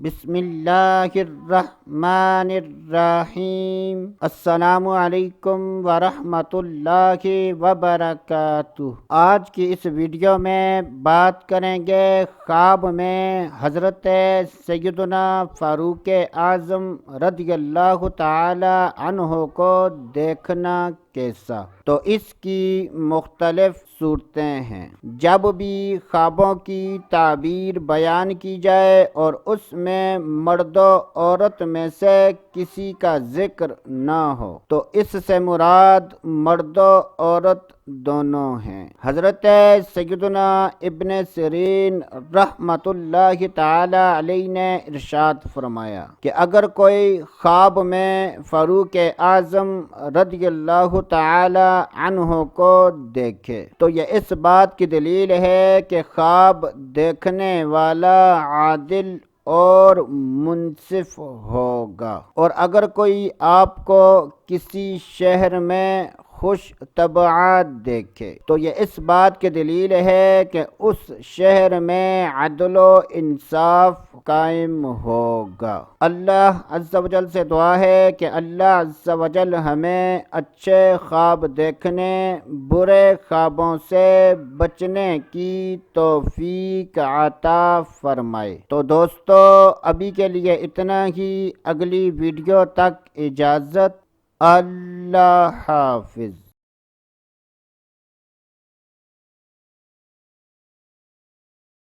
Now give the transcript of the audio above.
بسم اللہ الرحمن الرحیم۔ السلام علیکم ورحمۃ اللہ وبرکاتہ۔ آج کی اس ویڈیو میں بات کریں گے خواب میں حضرت سیدنا فاروق اعظم رضی اللہ تعالی عنہ کو دیکھنا کیسا۔ تو اس کی مختلف صورتیں ہیں۔ جب بھی خوابوں کی تعبیر بیان کی جائے اور اس میں مرد و عورت میں سے کسی کا ذکر نہ ہو تو اس سے مراد مرد و عورت دونوں ہیں۔ حضرت سیدنا ابن سیرین رحمت اللہ تعالی علیہ نے ارشاد فرمایا کہ اگر کوئی خواب میں فاروق اعظم رضی اللہ تعالی عنہ کو دیکھے تو یہ اس بات کی دلیل ہے کہ خواب دیکھنے والا عادل اور منصف ہوگا، اور اگر کوئی آپ کو کسی شہر میں خوش طبعات دیکھے تو یہ اس بات کی دلیل ہے کہ اس شہر میں عدل و انصاف قائم ہوگا۔ اللہ عز و جل سے دعا ہے کہ اللہ عز و جل ہمیں اچھے خواب دیکھنے، برے خوابوں سے بچنے کی توفیق عطا فرمائے۔ تو دوستو ابھی کے لیے اتنا ہی، اگلی ویڈیو تک اجازت، اللہ حافظ۔